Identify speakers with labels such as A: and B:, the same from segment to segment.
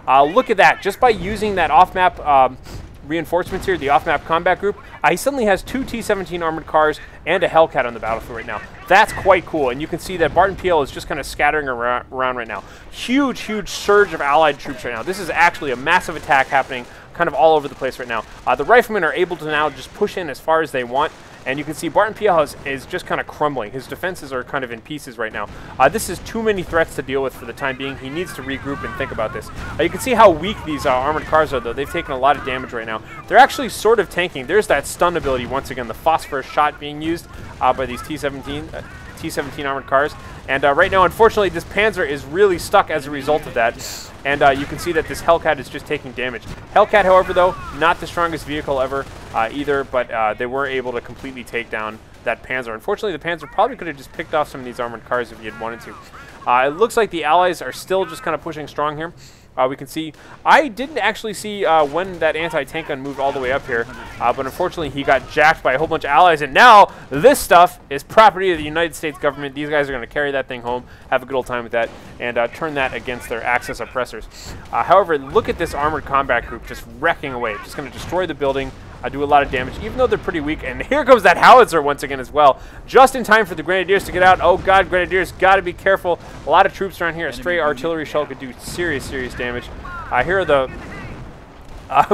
A: Look at that. Just by using that off-map reinforcements here, the off-map combat group, he suddenly has 2 T-17 armored cars and a Hellcat on the battlefield right now. That's quite cool, and you can see that BartonPL is just kind of scattering around right now. Huge, huge surge of allied troops right now. This is actually a massive attack happening kind of all over the place right now. The riflemen are able to now just push in as far as they want, and you can see BartonPL is just kind of crumbling. His defenses are kind of in pieces right now. This is too many threats to deal with for the time being. He needs to regroup and think about this. You can see how weak these armored cars are, though. They've taken a lot of damage right now. They're actually sort of tanking. There's that stun ability once again, the phosphorus shot being used by these T-17 armored cars. And right now, unfortunately, this Panzer is really stuck as a result of that. And you can see that this Hellcat is just taking damage. Hellcat, however, though, not the strongest vehicle ever either, but they were able to completely take down that Panzer. Unfortunately, the Panzer probably could have just picked off some of these armored cars if he had wanted to. It looks like the Allies are still just kind of pushing strong here. We can see, I didn't actually see when that anti-tank gun moved all the way up here, but unfortunately he got jacked by a whole bunch of allies, and now this stuff is property of the United States government. These guys are going to carry that thing home, have a good old time with that, and turn that against their Axis oppressors. However, look at this armored combat group just wrecking away, just going to destroy the building, do a lot of damage, even though they're pretty weak. And here comes that howitzer once again as well, just in time for the Grenadiers to get out. Oh god, Grenadiers, got to be careful. A lot of troops around here. A stray artillery shell could do serious damage. Here are the...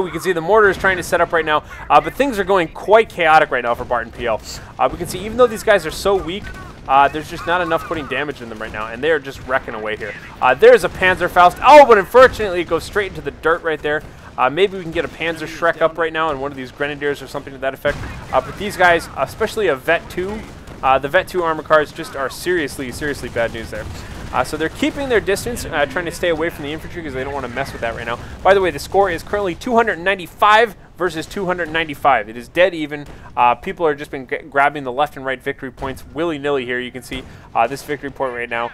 A: we can see the mortar is trying to set up right now, but things are going quite chaotic right now for BartonPL. We can see even though these guys are so weak, there's just not enough putting damage in them right now, and they're just wrecking away here. There's a Panzerfaust. Oh, but unfortunately it goes straight into the dirt right there. Maybe we can get a Panzer Shrek up right now and one of these Grenadiers or something to that effect. But these guys, especially a Vet 2, the Vet 2 armor cars just are seriously bad news there. So they're keeping their distance, trying to stay away from the infantry because they don't want to mess with that right now. By the way, the score is currently 295 versus 295. It is dead even. People are just been grabbing the left and right victory points willy-nilly here. You can see this victory point right now.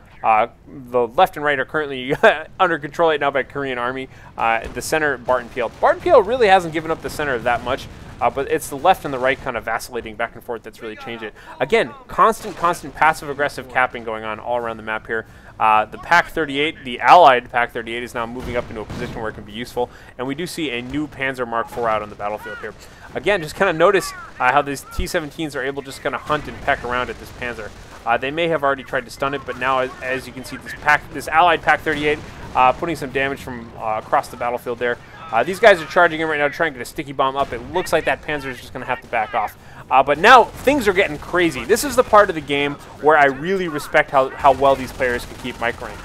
A: The left and right are currently under control right now by Korean Army. The center, BartonPL. BartonPL really hasn't given up the center that much. But it's the left and the right kind of vacillating back and forth that's really changed it. Again, constant passive-aggressive capping going on all around the map here. The PaK-38, the Allied PaK-38, is now moving up into a position where it can be useful, and we do see a new Panzer Mark IV out on the battlefield here. Again, just kind of notice how these T-17s are able to just kind of hunt and peck around at this Panzer. They may have already tried to stun it, but now, as you can see, this Allied PaK-38 putting some damage from across the battlefield there. These guys are charging in right now, trying to get a sticky bomb up. It looks like that Panzer is just going to have to back off. But now things are getting crazy. This is the part of the game where I really respect how well these players can keep microing.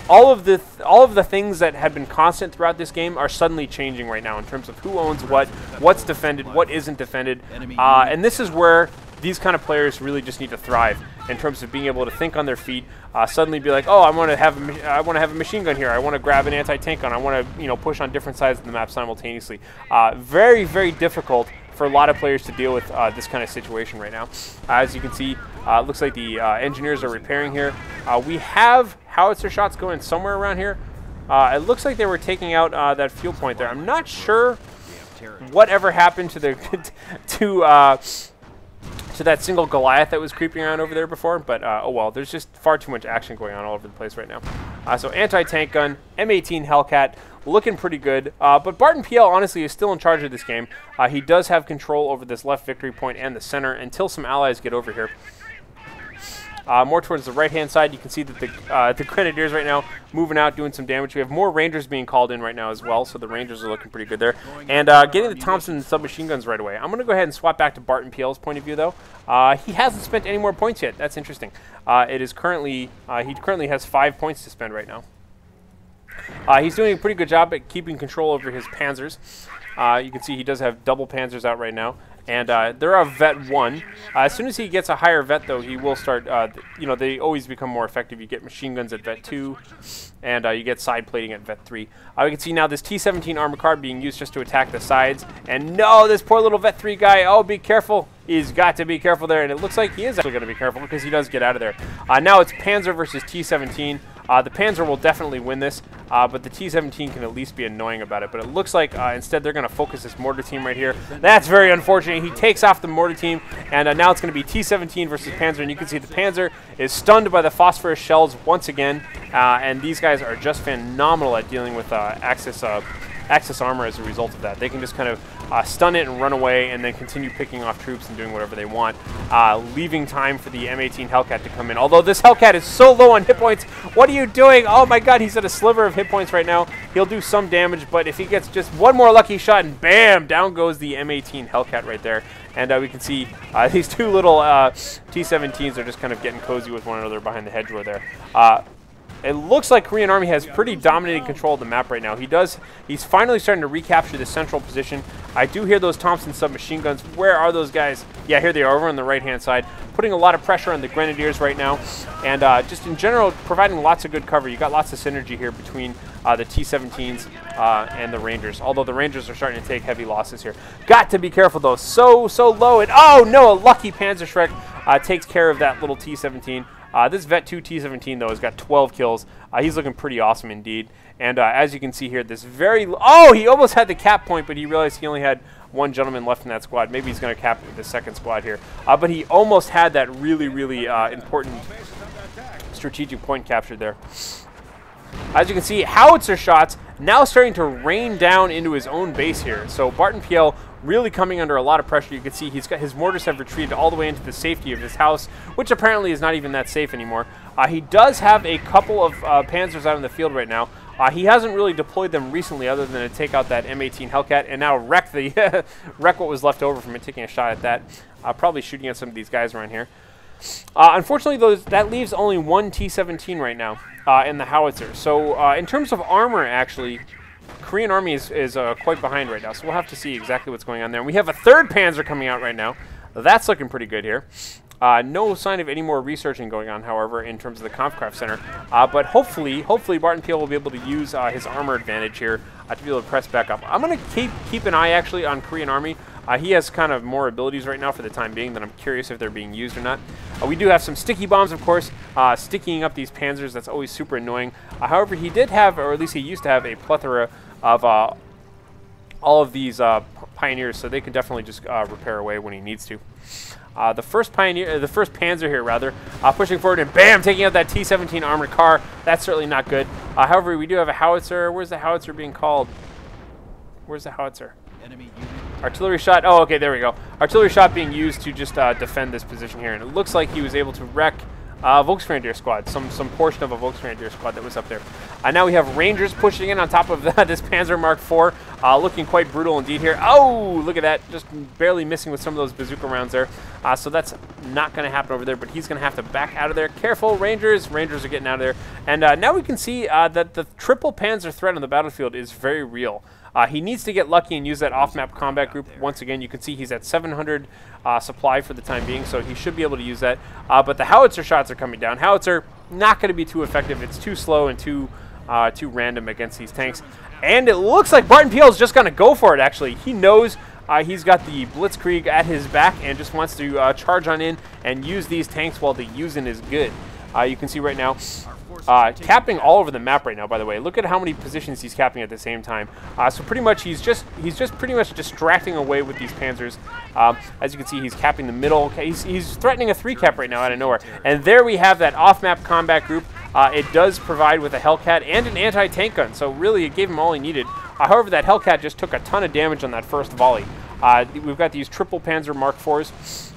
A: All of the things that have been constant throughout this game are suddenly changing right now in terms of who owns what's defended, what isn't defended, and this is where these kind of players really just need to thrive in terms of being able to think on their feet. Suddenly be like, oh, I want to have a machine gun here. I want to grab an anti-tank gun. I want to push on different sides of the map simultaneously. Very difficult for a lot of players to deal with this kind of situation right now. As you can see, it looks like the engineers are repairing here. We have howitzer shots going somewhere around here. It looks like they were taking out that fuel point there. I'm not sure whatever happened to the to that single Goliath that was creeping around over there before, but oh well, there's just far too much action going on all over the place right now. So anti-tank gun, M18 Hellcat, looking pretty good, but BartonPL honestly is still in charge of this game. He does have control over this left victory point and the center until some allies get over here. More towards the right-hand side, you can see that the Grenadiers right now moving out, doing some damage. We have more Rangers being called in right now as well, so the Rangers are looking pretty good there. And getting the Thompson submachine guns right away. I'm going to go ahead and swap back to BartonPL's point of view, though. He hasn't spent any more points yet. That's interesting. It is currently he currently has 5 points to spend right now. He's doing a pretty good job at keeping control over his Panzers. You can see he does have double Panzers out right now. And they're a Vet 1. As soon as he gets a higher Vet, though, he will start, they always become more effective. You get machine guns at Vet 2, and you get side plating at Vet 3. We can see now this T-17 armor car being used just to attack the sides. And no, this poor little Vet 3 guy, oh, be careful. He's got to be careful there, and it looks like he is actually going to be careful because he does get out of there. Now it's Panzer versus T-17. The Panzer will definitely win this, but the T-17 can at least be annoying about it. But it looks like instead they're going to focus this mortar team right here. That's very unfortunate. He takes off the mortar team, and now it's going to be T-17 versus Panzer, and you can see the Panzer is stunned by the phosphorus shells once again, and these guys are just phenomenal at dealing with Axis armor as a result of that. They can just kind of stun it and run away and then continue picking off troops and doing whatever they want, leaving time for the M18 Hellcat to come in. Although this Hellcat is so low on hit points, what are you doing? Oh my god, he's at a sliver of hit points right now. He'll do some damage, but if he gets just one more lucky shot and bam, down goes the M18 Hellcat right there. And we can see these two little T-17s are just kind of getting cozy with one another behind the hedgerow there. It looks like Korean Army has pretty dominating control of the map right now. He's finally starting to recapture the central position. I do hear those Thompson submachine guns. Where are those guys? Yeah, here they are over on the right-hand side, putting a lot of pressure on the Grenadiers right now. And just in general, providing lots of good cover. You got lots of synergy here between the T-17s and the Rangers, although the Rangers are starting to take heavy losses here. Got to be careful, though. So low. And oh, no, a lucky Panzerschreck takes care of that little T-17. This Vet 2 T-17, though, has got 12 kills. He's looking pretty awesome indeed. And as you can see here, this oh, he almost had the cap point, but he realized he only had one gentleman left in that squad. Maybe he's going to cap the second squad here. But he almost had that really important strategic point captured there. As you can see, howitzer shots now starting to rain down into his own base here. So BartonPL really coming under a lot of pressure. You can see his mortars have retreated all the way into the safety of his house, which apparently is not even that safe anymore. He does have a couple of Panzers out in the field right now. He hasn't really deployed them recently other than to take out that M18 Hellcat and now wreck the wreck what was left over from it, taking a shot at that. Probably shooting at some of these guys around here. Unfortunately, that leaves only one T-17 right now in the howitzer. So in terms of armor, actually, Korean Army is quite behind right now, so we'll have to see exactly what's going on there. And we have a third Panzer coming out right now. That's looking pretty good here. No sign of any more researching going on, however, in terms of the Kampfkraft Center. But hopefully BartonPL will be able to use his armor advantage here to be able to press back up. I'm going to keep an eye, actually, on Korean Army. He has kind of more abilities right now for the time being that I'm curious if they're being used or not. We do have some sticky bombs, of course, sticking up these Panzers. That's always super annoying. However, he did have, or at least he used to have, a plethora of all of these Pioneers, so they can definitely just repair away when he needs to. The first Panzer here, rather, pushing forward and bam, taking out that T-17 armored car. That's certainly not good. However, we do have a howitzer. Where's the howitzer being called? Where's the howitzer? Enemy unit. Artillery shot. Oh, okay, there we go. Artillery shot being used to just defend this position here, and it looks like he was able to wreck Volksgrenadier squad, some portion of a Volksgrenadier squad that was up there. Now we have Rangers pushing in on top of this Panzer Mark IV, looking quite brutal indeed here. Oh, look at that, just barely missing with some of those bazooka rounds there. So that's not going to happen over there, but he's going to have to back out of there. Careful, Rangers. Rangers are getting out of there. And now we can see that the triple Panzer threat on the battlefield is very real. He needs to get lucky and use that off-map combat group. Once again, you can see he's at 700 supply for the time being, so he should be able to use that. But the howitzer shots are coming down. Howitzer, not going to be too effective. It's too slow and too random against these tanks. And it looks like BartonPL is just going to go for it, actually. He knows he's got the Blitzkrieg at his back and just wants to charge on in and use these tanks while the using is good. You can see right now, capping all over the map right now, by the way. Look at how many positions he's capping at the same time. So pretty much he's just pretty much distracting away with these Panzers. As you can see, he's capping the middle. He's threatening a 3-cap right now out of nowhere. And there we have that off-map combat group. It does provide with a Hellcat and an anti-tank gun, so really it gave him all he needed. However, that Hellcat just took a ton of damage on that first volley. We've got these triple Panzer Mark IVs.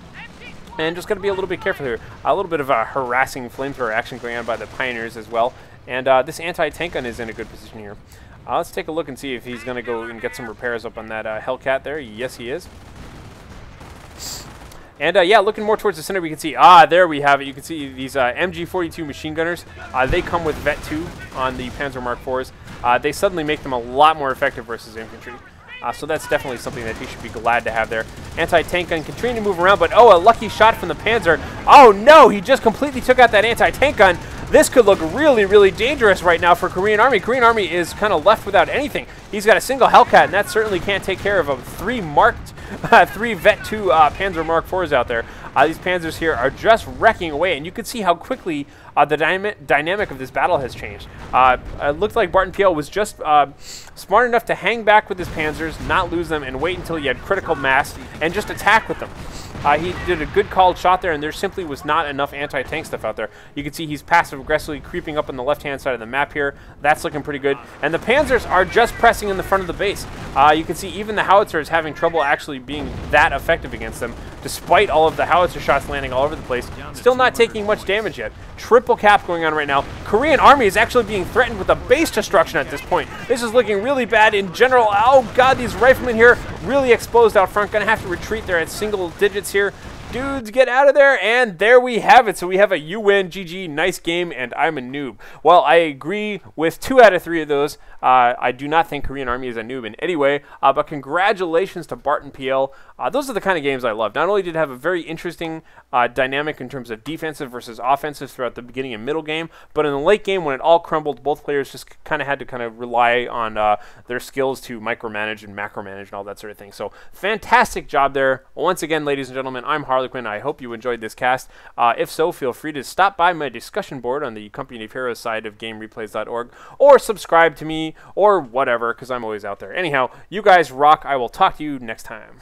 A: And just got to be a little bit careful here. A little bit of a harassing flamethrower action going on by the Pioneers as well. And this anti-tank gun is in a good position here. Let's take a look and see if he's going to go and get some repairs up on that Hellcat there. Yes, he is. And yeah, looking more towards the center, we can see, there we have it. You can see these MG42 machine gunners. They come with Vet 2 on the Panzer Mark IVs. They suddenly make them a lot more effective versus infantry. So that's definitely something that he should be glad to have there. Anti-tank gun continuing to move around, but oh, a lucky shot from the Panzer. Oh no, he just completely took out that anti-tank gun. This could look really, really dangerous right now for Korean Army. Korean Army is kind of left without anything. He's got a single Hellcat, and that certainly can't take care of him. Three Vet 2 Panzer Mark IVs out there. These Panzers here are just wrecking away, and you can see how quickly the dynamic of this battle has changed. It looked like BartonPL was just smart enough to hang back with his Panzers, not lose them, and wait until he had critical mass, and just attack with them. He did a good called shot there, and there simply was not enough anti-tank stuff out there. You can see he's passive-aggressively creeping up on the left-hand side of the map here. That's looking pretty good. And the Panzers are just pressing in the front of the base. You can see even the Howitzer is having trouble actually being that effective against them, despite all of the Howitzer shots landing all over the place. Still not taking much damage yet. Triple cap going on right now. Korean Army is actually being threatened with a base destruction at this point. This is looking really bad in general. Oh god, these riflemen here really exposed out front. Gonna have to retreat there at single digits here. Dudes, get out of there, and there we have it. So we have a you win, GG, nice game, and I'm a noob. Well, I agree with 2 out of 3 of those. I do not think Korean Army is a noob in any way, but congratulations to BartonPL. Those are the kind of games I love. Not only did it have a very interesting dynamic in terms of defensive versus offensive throughout the beginning and middle game, but in the late game when it all crumbled, both players just kind of had to rely on their skills to micromanage and macromanage and all that sort of thing. So fantastic job there. Once again, ladies and gentlemen, I'm Harlequin. I hope you enjoyed this cast. If so, feel free to stop by my discussion board on the Company of Heroes side of GameReplays.org, or subscribe to me, or whatever, because I'm always out there. Anyhow, you guys rock. I will talk to you next time.